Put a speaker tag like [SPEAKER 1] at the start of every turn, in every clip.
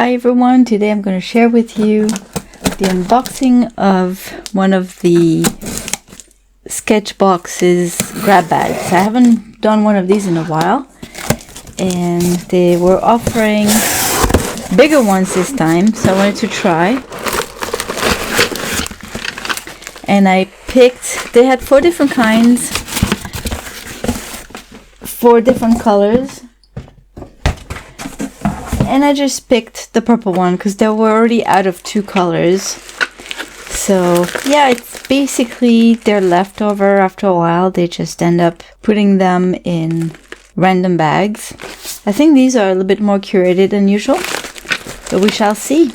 [SPEAKER 1] Hi everyone, today I'm going to share with you the unboxing of one of the SKETCHBOX's grab bags. I haven't done one of these in a while, and they were offering bigger ones this time, so I wanted to try. And I picked, they had 4 different kinds, 4 different colors. And I just picked the purple one because they were already out of 2 colors. So yeah, it's basically their leftover after a while. They just end up putting them in random bags. I think these are a little bit more curated than usual, but we shall see.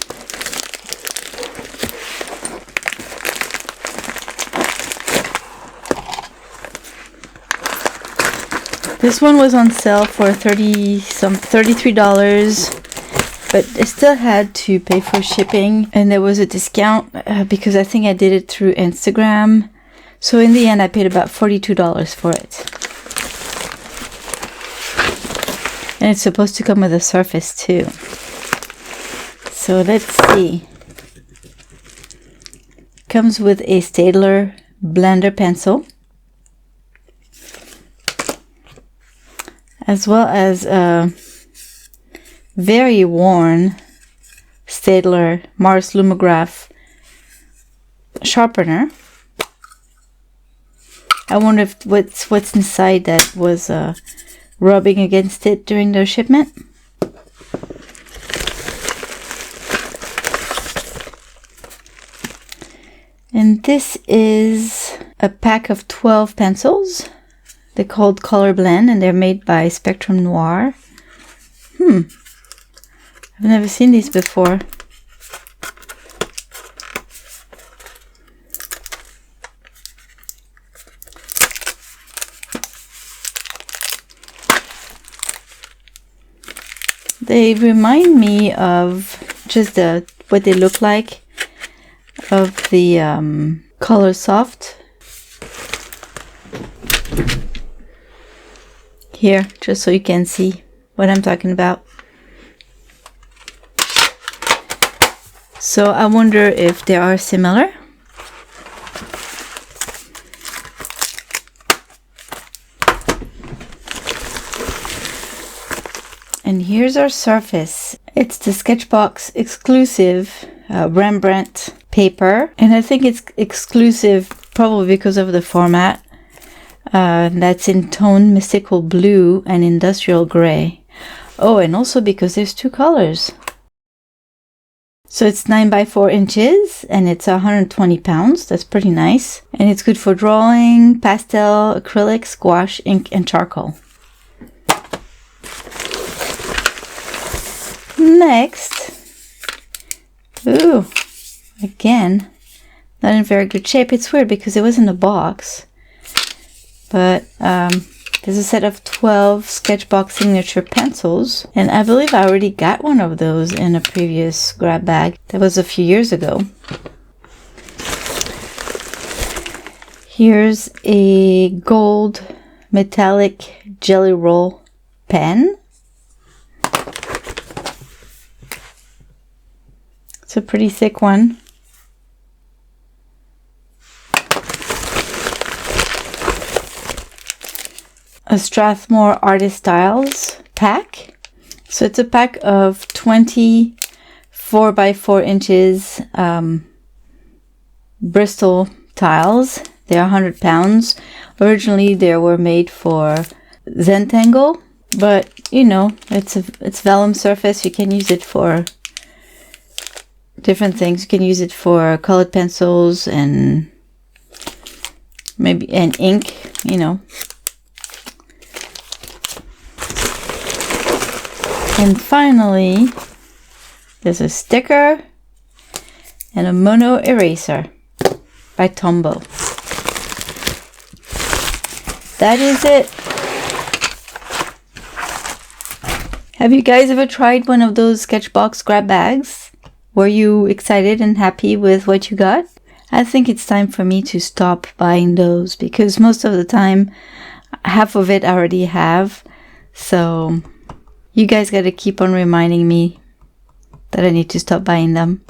[SPEAKER 1] This one was on sale for $33. But I still had to pay for shipping, and there was a discount because I think I did it through Instagram. So in the end, I paid about $42 for it. And it's supposed to come with a surface too. So let's see. Comes with a Staedtler blender pencil, as well as a very worn Staedtler Mars Lumograph sharpener. I wonder if what's inside that was rubbing against it during the shipment. And this is a pack of 12 pencils. They're called Color Blend, and they're made by Spectrum Noir. I've never seen these before. They remind me of just what they look like of the Color Soft. Here, just so you can see what I'm talking about. So I wonder if they are similar. And here's our surface. It's the SKETCHBOX exclusive Rembrandt paper. And I think it's exclusive probably because of the format. That's in tone mystical blue and industrial gray. Oh, and also because there's 2 colors. So it's 9 by 4 inches and it's 120 pounds. That's pretty nice. And it's good for drawing, pastel, acrylic, gouache, ink, and charcoal. Next, ooh, again, not in very good shape. It's weird because it was in a box. But there's a set of 12 SKETCHBOX signature pencils, and I believe I already got one of those in a previous grab bag. That was a few years ago. Here's a gold metallic jelly roll pen. It's a pretty thick one. A Strathmore Artist Styles pack. So it's a pack of 20 4 by 4 inches Bristol tiles. They're 100 pounds. Originally they were made for Zentangle, but you know, it's vellum surface. You can use it for different things. You can use it for colored pencils and maybe ink, you know. And finally, there's a sticker and a mono eraser by Tombow. That is it. Have you guys ever tried one of those SKETCHBOX grab bags? Were you excited and happy with what you got? I think it's time for me to stop buying those because most of the time, half of it I already have. So you guys got to keep on reminding me that I need to stop buying them.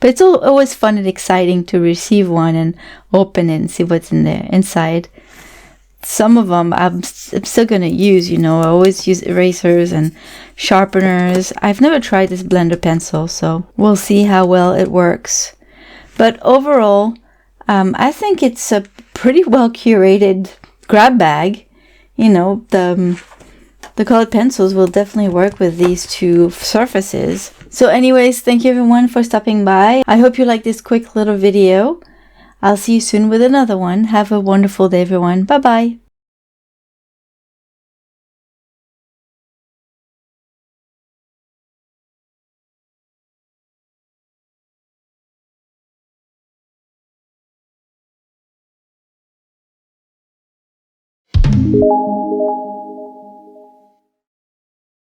[SPEAKER 1] But it's always fun and exciting to receive one and open it and see what's in there inside. Some of them I'm still going to use, you know. I always use erasers and sharpeners. I've never tried this blender pencil, so we'll see how well it works. But overall, I think it's a pretty well curated grab bag. You know, the colored pencils will definitely work with these two surfaces. So anyways, thank you everyone for stopping by. I hope you like this quick little video. I'll see you soon with another one. Have a wonderful day, everyone. Bye-bye.